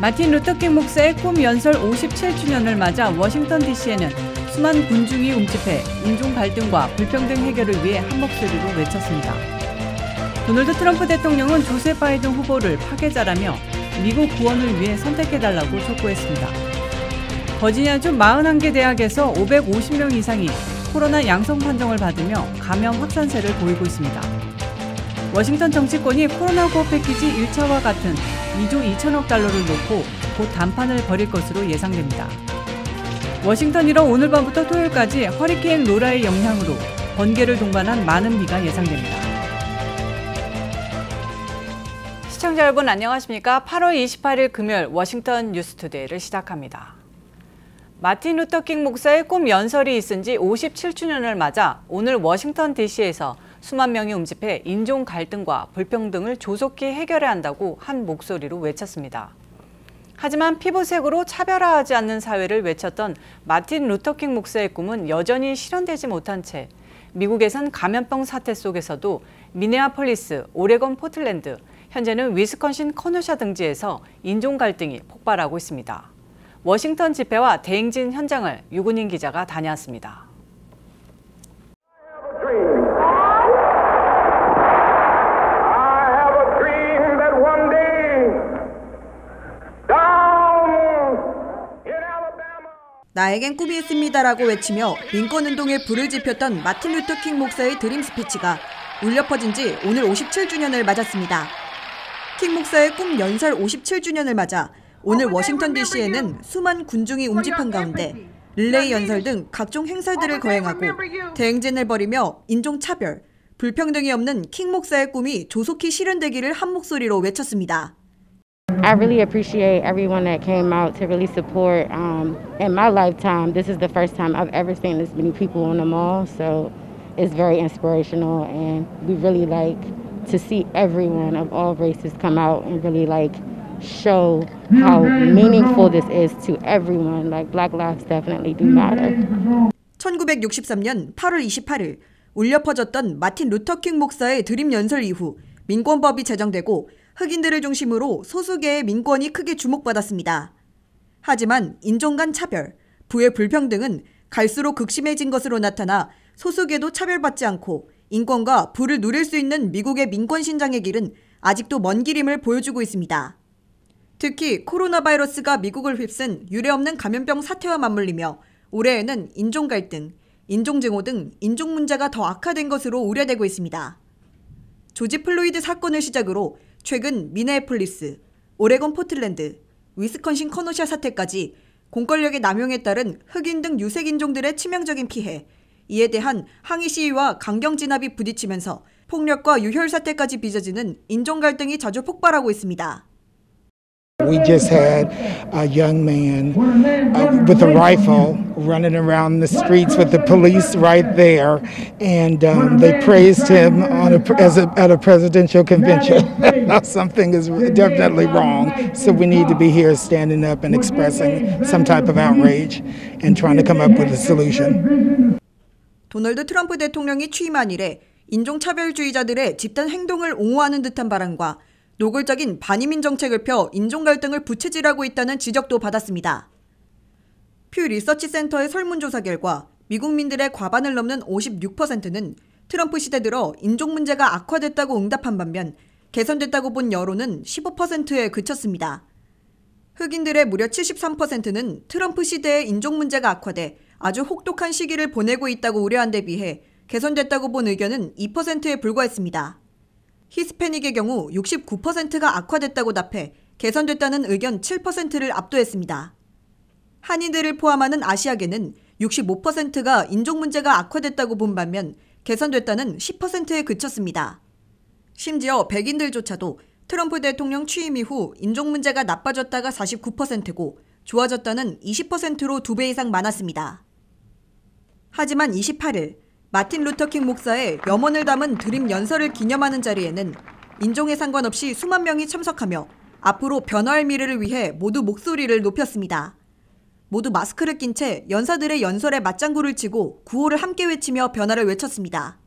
마틴 루터킹 목사의 꿈 연설 57주년을 맞아 워싱턴 DC에는 수많은 군중이 움집해 인종 갈등과 불평등 해결을 위해 한 목소리로 외쳤습니다. 도널드 트럼프 대통령은 조세 바이든 후보를 파괴자라며 미국 구원을 위해 선택해달라고 촉구했습니다. 버지니아주 41개 대학에서 550명 이상이 코로나 양성 판정을 받으며 감염 확산세를 보이고 있습니다. 워싱턴 정치권이 코로나9 패키지 1차와 같은 2조 2천억 달러를 놓고 곧談판을 벌일 것으로 예상됩니다. 워싱턴이로 오늘 밤부터 토요일까지 허리케인 로라의 영향으로 번개를 동반한 많은 비가 예상됩니다. 시청자 여러분 안녕하십니까? 8월 28일 금요일 워싱턴 뉴스투데이를 시작합니다. 마틴 루터킹 목사의 꿈 연설이 있은 지 57주년을 맞아 오늘 워싱턴 DC에서 수만 명이 움집해 인종 갈등과 불평등을 조속히 해결해야 한다고 한 목소리로 외쳤습니다. 하지만 피부색으로 차별화하지 않는 사회를 외쳤던 마틴 루터킹 목사의 꿈은 여전히 실현되지 못한 채 미국에선 감염병 사태 속에서도 미네아폴리스, 오레곤 포틀랜드, 현재는 위스콘신 커너샤 등지에서 인종 갈등이 폭발하고 있습니다. 워싱턴 집회와 대행진 현장을 유근인 기자가 다녀왔습니다. 나에겐 꿈이 있습니다라고 외치며 민권운동에 불을 지폈던 마틴 루터킹 목사의 드림 스피치가 울려 퍼진 지 오늘 57주년을 맞았습니다. 킹 목사의 꿈 연설 57주년을 맞아 오늘 워싱턴 DC에는 수많은 군중이 움집한 가운데 릴레이 연설 등 각종 행사들을 거행하고 대행진을 벌이며 인종차별, 불평등이 없는 킹 목사의 꿈이 조속히 실현되기를 한 목소리로 외쳤습니다. I really appreciate everyone that came out to really support. In my lifetime, this is the first time I've ever seen this many people on the mall, so it's very inspirational, and we really like to see everyone of all races come out and really like show how meaningful this is to everyone. Like Black lives definitely do matter. 1963년 8월 28일 울려 퍼졌던 마틴 루터킹 목사의 드림 연설 이후 민권법이 제정되고 흑인들을 중심으로 소수계의 민권이 크게 주목받았습니다. 하지만 인종 간 차별, 부의 불평등은 갈수록 극심해진 것으로 나타나 소수계도 차별받지 않고 인권과 부를 누릴 수 있는 미국의 민권 신장의 길은 아직도 먼 길임을 보여주고 있습니다. 특히 코로나 바이러스가 미국을 휩쓴 유례없는 감염병 사태와 맞물리며 올해에는 인종 갈등, 인종 증오 등 인종 문제가 더 악화된 것으로 우려되고 있습니다. 조지 플로이드 사건을 시작으로 최근 미네아폴리스, 오레곤 포틀랜드, 위스콘신 커너샤 사태까지 공권력의 남용에 따른 흑인 등 유색인종들의 치명적인 피해, 이에 대한 항의 시위와 강경 진압이 부딪히면서 폭력과 유혈 사태까지 빚어지는 인종 갈등이 자주 폭발하고 있습니다. We just had a young man with a rifle running around the streets with the police right there, and they praised him at a presidential convention. Something is definitely wrong, so we need to be here standing up and expressing some type of outrage and trying to come up with a solution. 도널드 트럼프 대통령이 취임한 이래 인종차별주의자들의 집단 행동을 옹호하는 듯한 발언과 노골적인 반이민 정책을 펴 인종 갈등을 부채질하고 있다는 지적도 받았습니다. 퓨 리서치 센터의 설문조사 결과 미국민들의 과반을 넘는 56%는 트럼프 시대 들어 인종 문제가 악화됐다고 응답한 반면 개선됐다고 본 여론은 15%에 그쳤습니다. 흑인들의 무려 73%는 트럼프 시대의 인종 문제가 악화돼 아주 혹독한 시기를 보내고 있다고 우려한 데 비해 개선됐다고 본 의견은 2%에 불과했습니다. 히스패닉의 경우 69%가 악화됐다고 답해 개선됐다는 의견 7%를 압도했습니다. 한인들을 포함하는 아시아계는 65%가 인종 문제가 악화됐다고 본 반면 개선됐다는 10%에 그쳤습니다. 심지어 백인들조차도 트럼프 대통령 취임 이후 인종 문제가 나빠졌다가 49%고 좋아졌다는 20%로 2배 이상 많았습니다. 하지만 28일 마틴 루터킹 목사의 염원을 담은 드림 연설을 기념하는 자리에는 인종에 상관없이 수만 명이 참석하며 앞으로 변화할 미래를 위해 모두 목소리를 높였습니다. 모두 마스크를 낀 채 연사들의 연설에 맞장구를 치고 구호를 함께 외치며 변화를 외쳤습니다.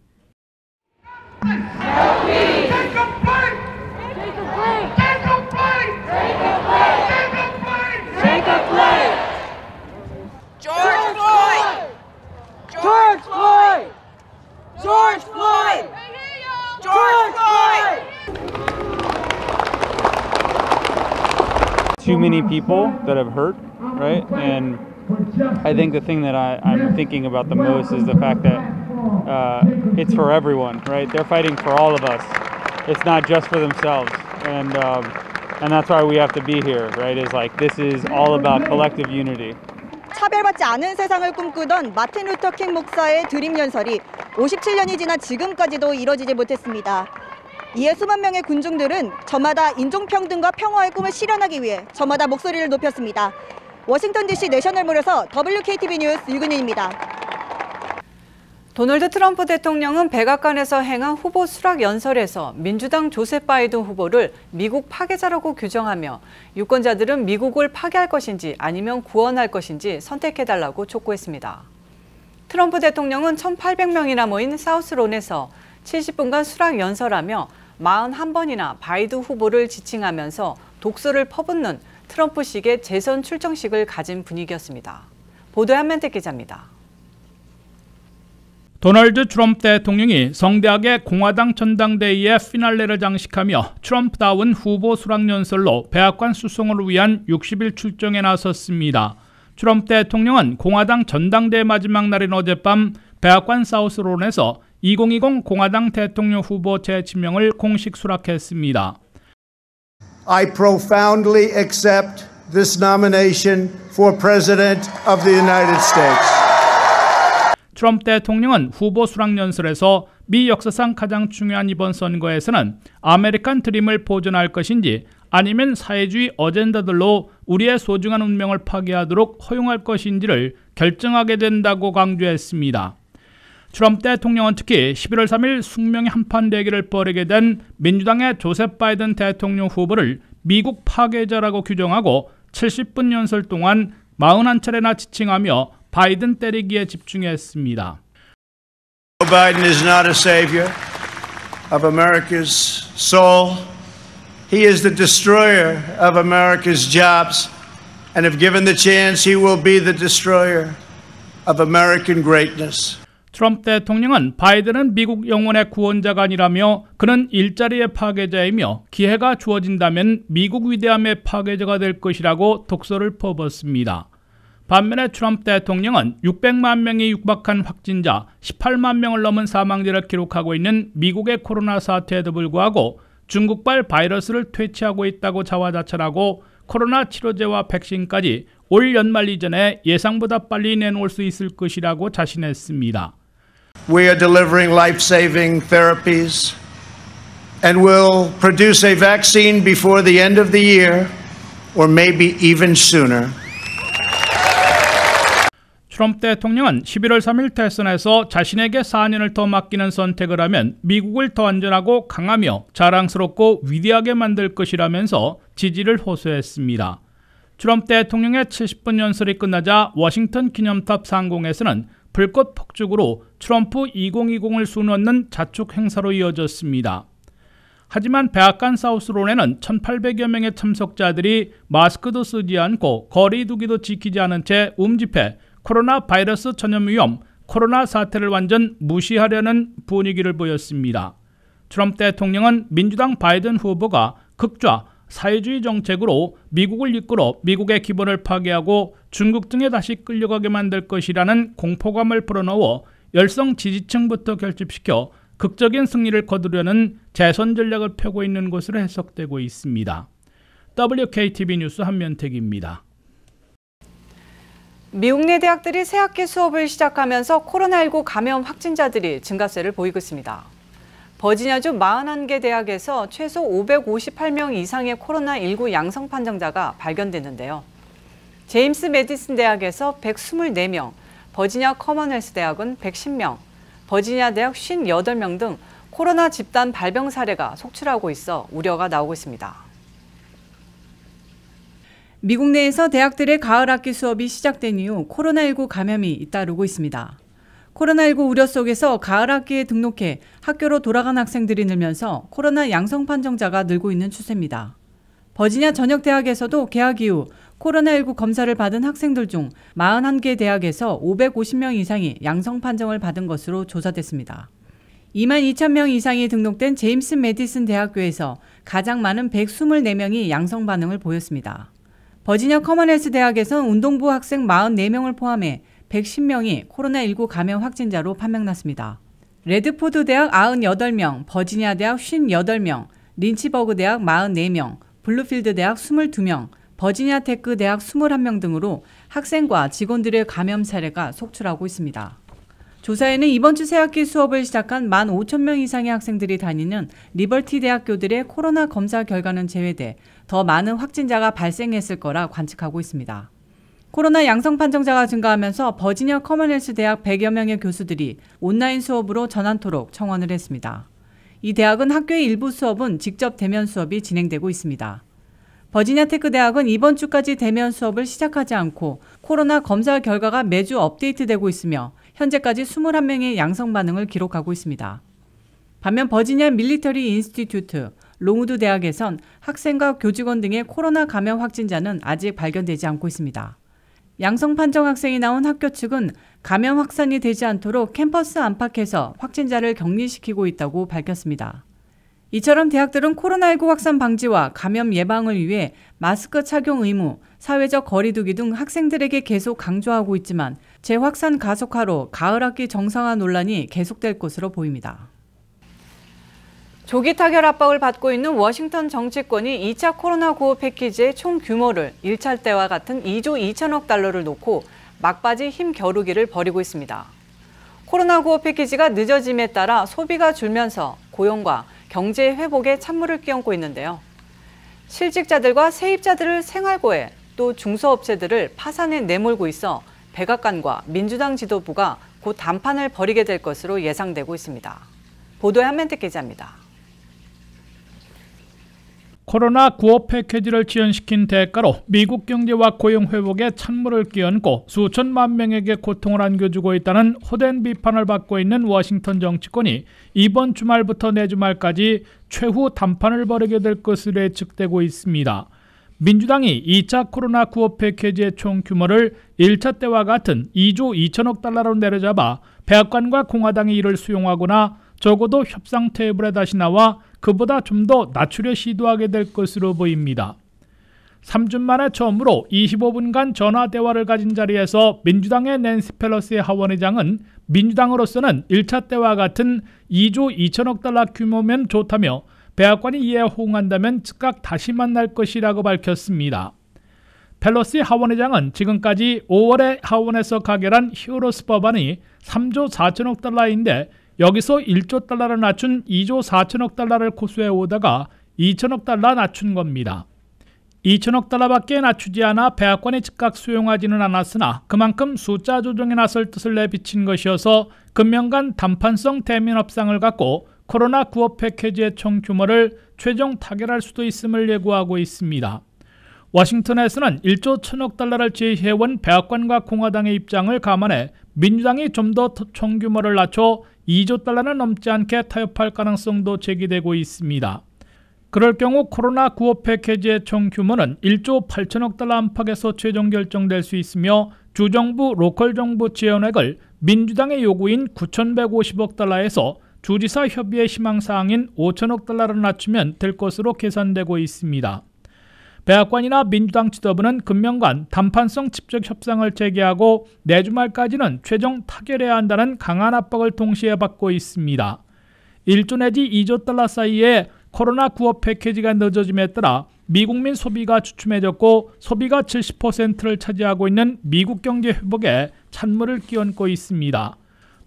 Take a break! Take a break! Take a break! Take a break! many people that have hurt, right? And I think the thing that I'm thinking about the most is the fact that it's for everyone, right? They're fighting for all of us. It's not just for themselves, and that's why we have to be here, right? Is like this is all about collective unity. 차별받지 않은 세상을 꿈꾸던 마틴 루터 킹 목사의 드림 연설이 57년이 지난 지금까지도 이뤄지지 못했습니다. 이에 수만 명의 군중들은 저마다 인종평등과 평화의 꿈을 실현하기 위해 저마다 목소리를 높였습니다. 워싱턴 DC 내셔널몰에서 WKTV 뉴스 유근희입니다. 도널드 트럼프 대통령은 백악관에서 행한 후보 수락 연설에서 민주당 조셉 바이든 후보를 미국 파괴자라고 규정하며 유권자들은 미국을 파괴할 것인지 아니면 구원할 것인지 선택해달라고 촉구했습니다. 트럼프 대통령은 1,800명이나 모인 사우스론에서 70분간 수락 연설하며 41번이나 바이든 후보를 지칭하면서 독서를 퍼붓는 트럼프식의 재선 출정식을 가진 분위기였습니다. 보도에 한면택 기자입니다. 도널드 트럼프 대통령이 성대하게 공화당 전당대회의 피날레를 장식하며 트럼프다운 후보 수락 연설로 백악관 수송을 위한 60일 출정에 나섰습니다. 트럼프 대통령은 공화당 전당대회 마지막 날인 어젯밤 백악관 사우스론에서 2020 공화당 대통령 후보 재지명을 공식 수락했습니다. I profoundly accept this nomination for President of the United States. 트럼프 대통령은 후보 수락 연설에서 미 역사상 가장 중요한 이번 선거에서는 아메리칸 드림을 보존할 것인지 아니면 사회주의 어젠다들로 우리의 소중한 운명을 파괴하도록 허용할 것인지를 결정하게 된다고 강조했습니다. 트럼프 대통령은 특히 11월 3일 숙명의 한판 대결을 벌이게 된 민주당의 조셉 바이든 대통령 후보를 미국 파괴자라고 규정하고 70분 연설 동안 41차례나 지칭하며 바이든 때리기에 집중했습니다. Joe Biden is not a savior of America's soul. He is the destroyer of America's jobs. And if given the chance, he will be the destroyer of American greatness. 트럼프 대통령은 바이든은 미국 영혼의 구원자가 아니라며 그는 일자리의 파괴자이며 기회가 주어진다면 미국 위대함의 파괴자가 될 것이라고 독서를 퍼붓습니다. 반면에 트럼프 대통령은 600만 명이 육박한 확진자, 18만 명을 넘은 사망자를 기록하고 있는 미국의 코로나 사태에도 불구하고 중국발 바이러스를 퇴치하고 있다고 자화자찬하고 코로나 치료제와 백신까지 올 연말 이전에 예상보다 빨리 내놓을 수 있을 것이라고 자신했습니다. We are delivering life-saving therapies and will produce a vaccine before the end of the year or maybe even sooner. 트럼프 대통령은 11월 3일 대선에서 자신에게 4년을 더 맡기는 선택을 하면 미국을 더 안전하고 강하며 자랑스럽고 위대하게 만들 것이라면서 지지를 호소했습니다. 트럼프 대통령의 70분 연설이 끝나자 워싱턴 기념탑 상공에서는 불꽃 폭죽으로 트럼프 2020을 수놓는 자축 행사로 이어졌습니다. 하지만 백악관 사우스론에는 1,800여 명의 참석자들이 마스크도 쓰지 않고 거리 두기도 지키지 않은 채 움집해 코로나 바이러스 전염 위험, 코로나 사태를 완전 무시하려는 분위기를 보였습니다. 트럼프 대통령은 민주당 바이든 후보가 극좌 사회주의 정책으로 미국을 이끌어 미국의 기본을 파괴하고 중국 등에 다시 끌려가게 만들 것이라는 공포감을 불어넣어 열성 지지층부터 결집시켜 극적인 승리를 거두려는 재선 전략을 펴고 있는 것으로 해석되고 있습니다. WKTV 뉴스 한면택입니다. 미국 내 대학들이 새학기 수업을 시작하면서 코로나19 감염 확진자들이 증가세를 보이고 있습니다. 버지니아주 41개 대학에서 최소 558명 이상의 코로나19 양성 판정자가 발견됐는데요. 제임스 메디슨 대학에서 124명, 버지니아 커먼웰스 대학은 110명, 버지니아 대학 58명 등 코로나 집단 발병 사례가 속출하고 있어 우려가 나오고 있습니다. 미국 내에서 대학들의 가을 학기 수업이 시작된 이후 코로나19 감염이 잇따르고 있습니다. 코로나19 우려 속에서 가을 학기에 등록해 학교로 돌아간 학생들이 늘면서 코로나 양성 판정자가 늘고 있는 추세입니다. 버지니아 전역대학에서도 개학 이후 코로나19 검사를 받은 학생들 중 41개 대학에서 550명 이상이 양성 판정을 받은 것으로 조사됐습니다. 22,000명 이상이 등록된 제임스 메디슨 대학교에서 가장 많은 124명이 양성 반응을 보였습니다. 버지니아 커먼웰스 대학에선 운동부 학생 44명을 포함해 110명이 코로나19 감염 확진자로 판명났습니다. 레드포드 대학 98명, 버지니아 대학 58명, 린치버그 대학 44명, 블루필드 대학 22명, 버지니아 테크 대학 21명 등으로 학생과 직원들의 감염 사례가 속출하고 있습니다. 조사에는 이번 주 새학기 수업을 시작한 15,000명 이상의 학생들이 다니는 리버티 대학교들의 코로나 검사 결과는 제외돼 더 많은 확진자가 발생했을 거라 관측하고 있습니다. 코로나 양성 판정자가 증가하면서 버지니아 커먼웰스 대학 100여 명의 교수들이 온라인 수업으로 전환토록 청원을 했습니다. 이 대학은 학교의 일부 수업은 직접 대면 수업이 진행되고 있습니다. 버지니아 테크 대학은 이번 주까지 대면 수업을 시작하지 않고 코로나 검사 결과가 매주 업데이트되고 있으며 현재까지 21명의 양성 반응을 기록하고 있습니다. 반면 버지니아 밀리터리 인스티튜트, 롱우드 대학에선 학생과 교직원 등의 코로나 감염 확진자는 아직 발견되지 않고 있습니다. 양성 판정 학생이 나온 학교 측은 감염 확산이 되지 않도록 캠퍼스 안팎에서 확진자를 격리시키고 있다고 밝혔습니다. 이처럼 대학들은 코로나19 확산 방지와 감염 예방을 위해 마스크 착용 의무, 사회적 거리 두기 등 학생들에게 계속 강조하고 있지만 재확산 가속화로 가을 학기 정상화 논란이 계속될 것으로 보입니다. 조기 타결 압박을 받고 있는 워싱턴 정치권이 2차 코로나 구호 패키지의 총 규모를 1차 때와 같은 2조 2천억 달러를 놓고 막바지 힘 겨루기를 벌이고 있습니다. 코로나 구호 패키지가 늦어짐에 따라 소비가 줄면서 고용과 경제 회복에 찬물을 끼얹고 있는데요. 실직자들과 세입자들을 생활고에 또 중소업체들을 파산에 내몰고 있어 백악관과 민주당 지도부가 곧 담판을 벌이게 될 것으로 예상되고 있습니다. 보도에 한멘택 기자입니다. 코로나 구호 패키지를 지연시킨 대가로 미국 경제와 고용 회복에 찬물을 끼얹고 수천만 명에게 고통을 안겨주고 있다는 호된 비판을 받고 있는 워싱턴 정치권이 이번 주말부터 내주말까지 최후 담판을 벌이게 될 것으로 예측되고 있습니다. 민주당이 2차 코로나 구호 패키지의 총 규모를 1차 때와 같은 2조 2천억 달러로 내려잡아 백악관과 공화당이 이를 수용하거나 적어도 협상 테이블에 다시 나와 그보다 좀 더 낮추려 시도하게 될 것으로 보입니다. 3주 만에 처음으로 25분간 전화 대화를 가진 자리에서 민주당의 낸시 펠로시 하원의장은 민주당으로서는 1차 때와 같은 2조 2천억 달러 규모면 좋다며 백악관이 이에 호응한다면 즉각 다시 만날 것이라고 밝혔습니다. 펠로시 하원의장은 지금까지 5월에 하원에서 가결한 히어로스 법안이 3조 4천억 달러인데 여기서 1조 달러를 낮춘 2조 4천억 달러를 고수해 오다가 2천억 달러 낮춘 겁니다. 2천억 달러밖에 낮추지 않아 백악관이 즉각 수용하지는 않았으나 그만큼 숫자 조정에 나설 뜻을 내비친 것이어서 금년간 담판성 대면 협상을 갖고 코로나 구호 패키지의 총 규모를 최종 타결할 수도 있음을 예고하고 있습니다. 워싱턴에서는 1조 1천억 달러를 제시해온 백악관과 공화당의 입장을 감안해 민주당이 좀 더 총 규모를 낮춰 2조 달러는 넘지 않게 타협할 가능성도 제기되고 있습니다. 그럴 경우 코로나 구호 패키지의 총 규모는 1조 8천억 달러 안팎에서 최종 결정될 수 있으며 주정부, 로컬 정부 지원액을 민주당의 요구인 9,150억 달러에서 주지사 협의의 희망사항인 5천억 달러를 낮추면 될 것으로 계산되고 있습니다. 백악관이나 민주당 지도부는 금년간 담판성 직접 협상을 재개하고 내주 말까지는 최종 타결해야 한다는 강한 압박을 동시에 받고 있습니다. 1조 내지 2조 달러 사이에 코로나 구호 패키지가 늦어짐에 따라 미국민 소비가 주춤해졌고 소비가 70%를 차지하고 있는 미국 경제 회복에 찬물을 끼얹고 있습니다.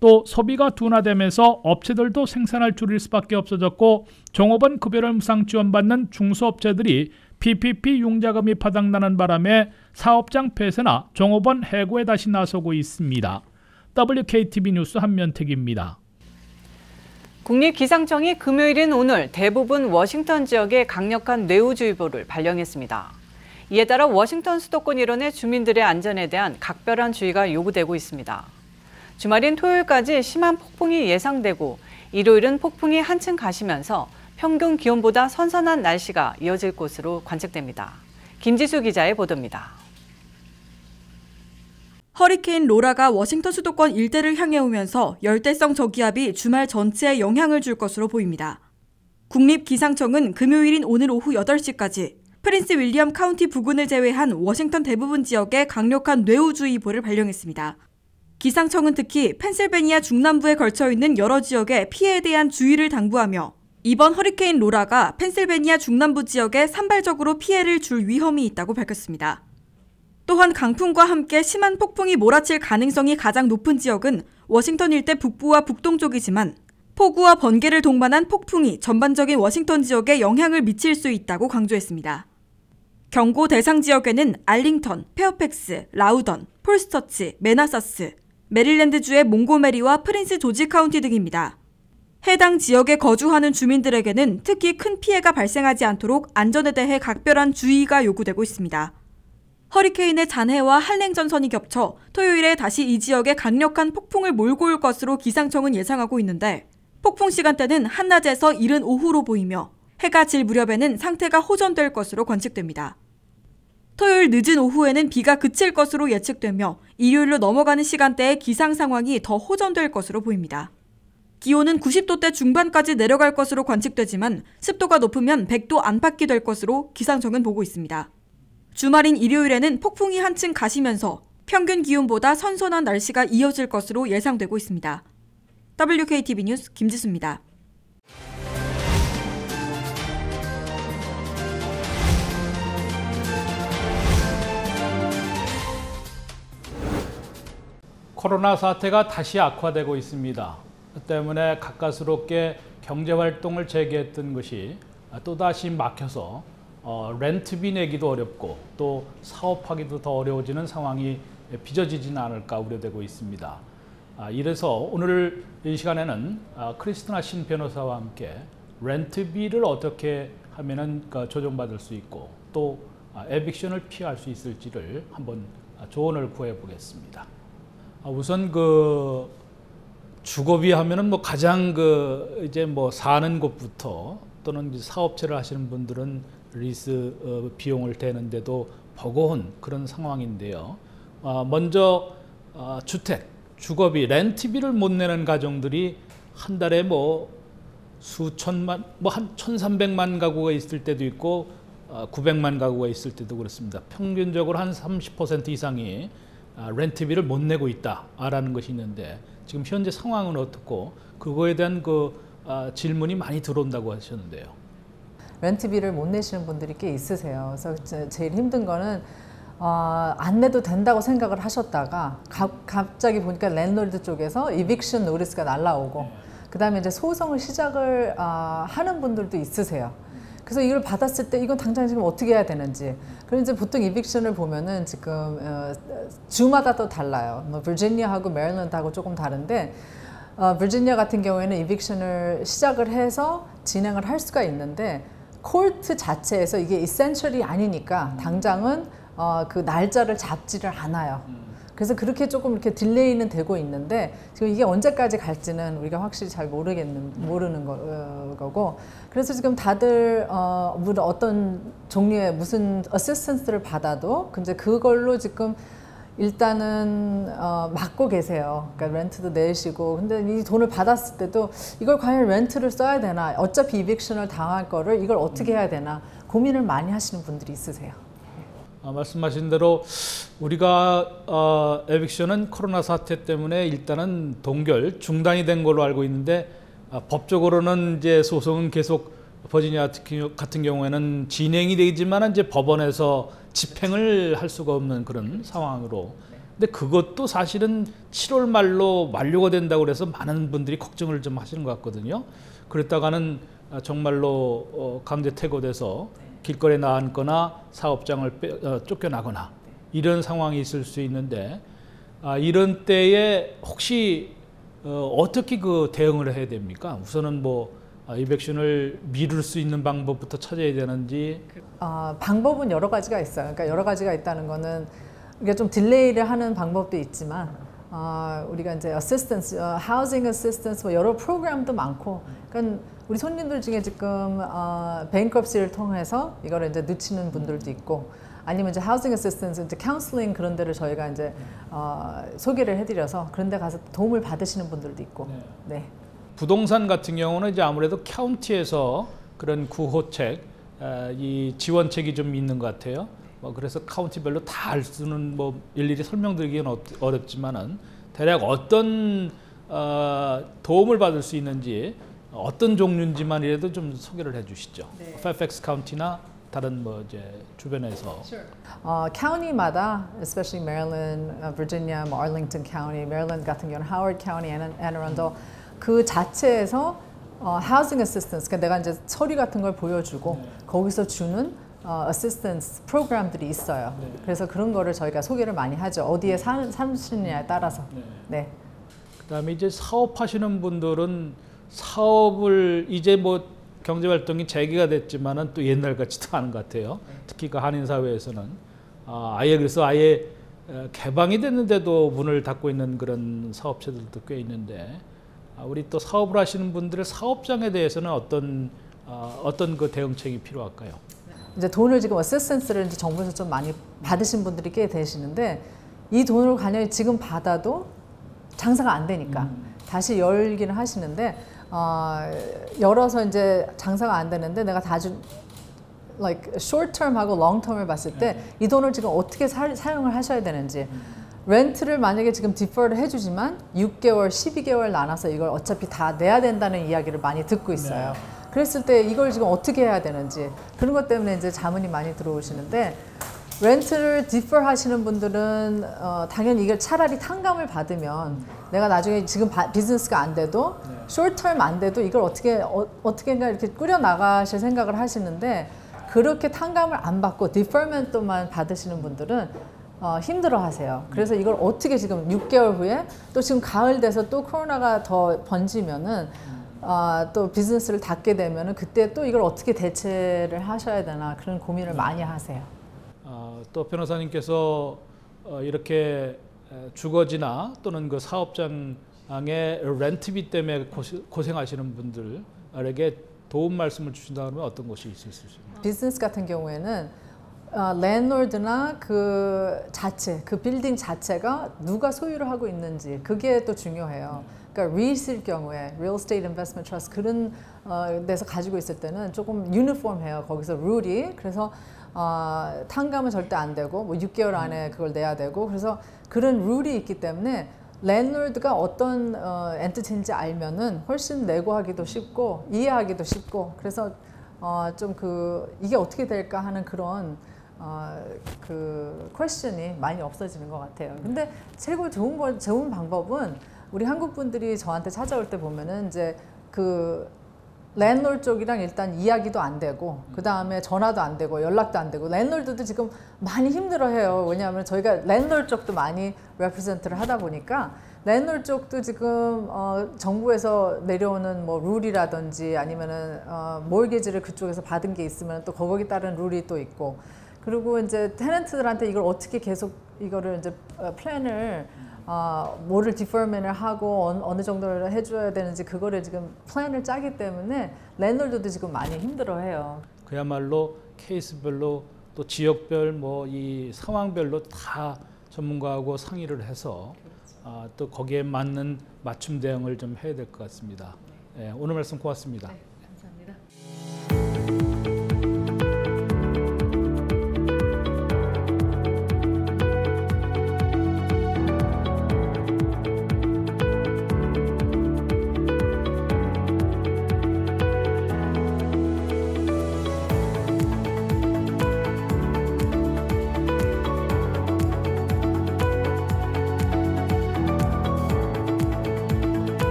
또 소비가 둔화되면서 업체들도 생산을 줄일 수밖에 없어졌고 종업원 급여를 무상 지원받는 중소업체들이 PPP 융자금이 바닥나는 바람에 사업장 폐쇄나 종업원 해고에 다시 나서고 있습니다. WKTV 뉴스 한면택입니다. 국립기상청이 금요일인 오늘 대부분 워싱턴 지역에 강력한 뇌우주의보를 발령했습니다. 이에 따라 워싱턴 수도권 일원의 주민들의 안전에 대한 각별한 주의가 요구되고 있습니다. 주말인 토요일까지 심한 폭풍이 예상되고 일요일은 폭풍이 한층 가시면서 평균 기온보다 선선한 날씨가 이어질 것으로 관측됩니다. 김지수 기자의 보도입니다. 허리케인 로라가 워싱턴 수도권 일대를 향해 오면서 열대성 저기압이 주말 전체에 영향을 줄 것으로 보입니다. 국립기상청은 금요일인 오늘 오후 8시까지 프린스 윌리엄 카운티 부근을 제외한 워싱턴 대부분 지역에 강력한 뇌우주의보를 발령했습니다. 기상청은 특히 펜실베니아 중남부에 걸쳐 있는 여러 지역의 피해에 대한 주의를 당부하며 이번 허리케인 로라가 펜실베니아 중남부 지역에 산발적으로 피해를 줄 위험이 있다고 밝혔습니다. 또한 강풍과 함께 심한 폭풍이 몰아칠 가능성이 가장 높은 지역은 워싱턴 일대 북부와 북동쪽이지만 폭우와 번개를 동반한 폭풍이 전반적인 워싱턴 지역에 영향을 미칠 수 있다고 강조했습니다. 경고 대상 지역에는 알링턴, 페어팩스, 라우던, 폴스터치, 매나사스, 메릴랜드주의 몽고메리와 프린스 조지 카운티 등입니다. 해당 지역에 거주하는 주민들에게는 특히 큰 피해가 발생하지 않도록 안전에 대해 각별한 주의가 요구되고 있습니다. 허리케인의 잔해와 한랭전선이 겹쳐 토요일에 다시 이 지역에 강력한 폭풍을 몰고 올 것으로 기상청은 예상하고 있는데 폭풍 시간대는 한낮에서 이른 오후로 보이며 해가 질 무렵에는 상태가 호전될 것으로 관측됩니다. 토요일 늦은 오후에는 비가 그칠 것으로 예측되며 일요일로 넘어가는 시간대에 기상 상황이 더 호전될 것으로 보입니다. 기온은 90도대 중반까지 내려갈 것으로 관측되지만 습도가 높으면 100도 안팎이 될 것으로 기상청은 보고 있습니다. 주말인 일요일에는 폭풍이 한층 가시면서 평균 기온보다 선선한 날씨가 이어질 것으로 예상되고 있습니다. WKTV 뉴스 김지수입니다. 코로나 사태가 다시 악화되고 있습니다. 때문에 가까스롭게 경제활동을 재개했던 것이 또다시 막혀서 렌트비 내기도 어렵고 또 사업하기도 더 어려워지는 상황이 빚어지지는 않을까 우려되고 있습니다. 이래서 오늘 이 시간에는 크리스티나 신 변호사와 함께 렌트비를 어떻게 하면은 조정받을 수 있고 또 에빅션을 피할 수 있을지를 한번 조언을 구해 보겠습니다. 우선 주거비 하면은 가장 이제 사는 곳부터 또는 사업체를 하시는 분들은 리스 비용을 대는데도 버거운 그런 상황인데요. 먼저 주거비, 렌트비를 못 내는 가정들이 한 달에 수천만, 한 1,300만 가구가 있을 때도 있고 900만 가구가 있을 때도 그렇습니다. 평균적으로 한 30% 이상이 렌트비를 못 내고 있다라는 것이 있는데 지금 현재 상황은 어떻고 그거에 대한 질문이 많이 들어온다고 하셨는데요. 렌트비를 못 내시는 분들이 꽤 있으세요. 그래서 제일 힘든 거는 안 내도 된다고 생각을 하셨다가 갑자기 보니까 랜드로드 쪽에서 이빅션 노티스가 날라오고 그다음에 이제 소송을 시작을 하는 분들도 있으세요. 그래서 이걸 받았을 때 이건 당장 지금 어떻게 해야 되는지. 그럼 이제 보통 이빅션을 보면은 지금 주마다 또 달라요. 버지니아하고 메릴랜드하고 조금 다른데 버지니아 같은 경우에는 이빅션을 시작을 해서 진행을 할 수가 있는데 코트 자체에서 이게 이센셜이 아니니까 당장은 그 날짜를 잡지를 않아요. 그래서 그렇게 조금 이렇게 딜레이는 되고 있는데 지금 이게 언제까지 갈지는 우리가 확실히 잘 모르는 거고 그래서 지금 다들 어떤 종류의 무슨 어시스턴스를 받아도 근데 그걸로 지금 일단은 막고 계세요. 그러니까 렌트도 내시고 근데 이 돈을 받았을 때도 이걸 과연 렌트를 써야 되나 어차피 이빅션을 당할 거를 이걸 어떻게 해야 되나 고민을 많이 하시는 분들이 있으세요. 말씀하신 대로 우리가 에빅션은 코로나 사태 때문에 일단은 동결 중단이 된 걸로 알고 있는데 법적으로는 이제 소송은 계속 버지니아 같은 경우에는 진행이 되지만 이제 법원에서 집행을 할 수가 없는 그런 상황으로. 근데 그것도 사실은 7월 말로 만료가 된다고 그래서 많은 분들이 걱정을 좀 하시는 것 같거든요. 그랬다가는 정말로 강제 퇴거돼서 길거리에 나앉거나 사업장을 쫓겨나거나 이런 상황이 있을 수 있는데 이런 때에 혹시 어떻게 대응을 해야 됩니까? 우선은 이백션을 미룰 수 있는 방법부터 찾아야 되는지. 방법은 여러 가지가 있어요. 그러니까 여러 가지가 있다는 거는 우리가 좀 딜레이를 하는 방법도 있지만 우리가 이제 어시스턴스, 하우징 어시스턴스 여러 프로그램도 많고 그러니까 우리 손님들 중에 지금 뱅크럽시를 통해서 이거를 이제 늦추는 분들도 있고 아니면 이제 하우징 어시스턴스, 이제 카운슬링 그런 데를 저희가 이제 소개를 해드려서 그런 데 가서 도움을 받으시는 분들도 있고. 네. 부동산 같은 경우는 이제 아무래도 카운티에서 그런 구호책 이 지원책이 좀 있는 것 같아요. 그래서 카운티별로 다 알 수는 뭐 일일이 설명드리기는 어렵지만은 대략 어떤 도움을 받을 수 있는지 어떤 종류인지만이라도 좀 소개를 해주시죠. 네. 페어팩스 카운티나 다른 뭐 이제 주변에서. county마다, especially Maryland, Virginia, 뭐 Arlington County, Maryland 같은 경우는 Howard County, Anne Arundel 그 자체에서 housing assistance, 그러니까 내가 이제 서류 같은 걸 보여주고 거기서 주는 assistance 프로그램들이 있어요. 그래서 그런 거를 저희가 소개를 많이 하죠. 어디에 사시느냐에 따라서. 네. 그다음에 이제 사업하시는 분들은 사업을 이제 뭐 경제 활동이 재개가 됐지만은 또 옛날 같지도 않은 것 같아요. 특히 그 한인 사회에서는 아예 그래서 아예 개방이 됐는데도 문을 닫고 있는 그런 사업체들도 꽤 있는데 우리 또 사업을 하시는 분들의 사업장에 대해서는 어떤 그 대응책이 필요할까요? 이제 돈을 지금 어시스턴스를 이제 정부에서 좀 많이 받으신 분들이 꽤 되시는데 이 돈을 만약에 지금 받아도 장사가 안 되니까 다시 열기는 하시는데 열어서 이제 장사가 안 되는데 내가 like short term하고 long term을 봤을 때 이 돈을 지금 어떻게 사용을 하셔야 되는지 렌트를 만약에 지금 디퍼를 해주지만 6개월, 12개월 나눠서 이걸 어차피 다 내야 된다는 이야기를 많이 듣고 있어요. 그랬을 때 이걸 지금 어떻게 해야 되는지 그런 것 때문에 이제 자문이 많이 들어오시는데 렌트를 디퍼 하시는 분들은 당연히 이걸 차라리 탕감을 받으면 내가 나중에 지금 비즈니스가 안 돼도 숏텀 안 돼도 이걸 어떻게인가 이렇게 꾸려 나가실 생각을 하시는데 그렇게 탕감을 안 받고 디퍼먼트만 받으시는 분들은 힘들어 하세요. 그래서 이걸 어떻게 지금 6개월 후에 또 지금 가을 돼서 또 코로나가 더 번지면은 또 비즈니스를 닫게 되면은 그때 또 이걸 어떻게 대체를 하셔야 되나 그런 고민을 많이 하세요. 또 변호사님께서 이렇게 주거지나 또는 그 사업장의 렌트비 때문에 고생하시는 분들에게 도움 말씀을 주신다면 어떤 것이 있을 수 있습니까? 비즈니스 같은 경우에는 랜드로드나 그 자체, 그 빌딩 자체가 누가 소유를 하고 있는지 그게 또 중요해요. 그러니까 리스일 경우에 Real Estate Investment Trust 그런 데서 가지고 있을 때는 조금 유니폼해요. 거기서 룰이. 그래서 탕감은 절대 안 되고 뭐 6개월 안에 그걸 내야 되고 그래서 그런 룰이 있기 때문에 랜드로드가 어떤 엔티티인지 알면은 훨씬 내고하기도 쉽고 이해하기도 쉽고 그래서 좀 이게 어떻게 될까 하는 그런 그 퀘스천이 많이 없어지는 것 같아요. 근데 최고 좋은 방법은 우리 한국 분들이 저한테 찾아올 때 보면은 이제 그 랜드롤드 쪽이랑 일단 이야기도 안 되고 그 다음에 전화도 안 되고 연락도 안 되고 랜드롤드도 지금 많이 힘들어해요. 왜냐하면 저희가 랜드롤드 쪽도 많이 레프레젠트를 하다 보니까 랜드롤드 쪽도 지금 정부에서 내려오는 뭐 룰이라든지 아니면은 모기지를 그쪽에서 받은 게 있으면 또 거기에 따른 룰이 또 있고 그리고 이제 테넌트들한테 이걸 어떻게 계속 이거를 이제 플랜을 뭐를 디퍼먼을 하고 어느 정도를 해줘야 되는지 그거를 지금 플랜을 짜기 때문에 랜드롤드도 지금 많이 힘들어해요. 그야말로 케이스별로 또 지역별 뭐 이 상황별로 다 전문가하고 상의를 해서 또 거기에 맞는 맞춤 대응을 좀 해야 될 것 같습니다. 네, 오늘 말씀 고맙습니다. 네, 감사합니다.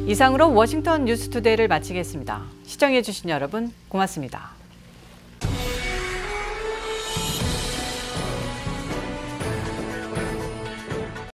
이상으로 워싱턴 뉴스투데이를 마치겠습니다. 시청해주신 여러분 고맙습니다.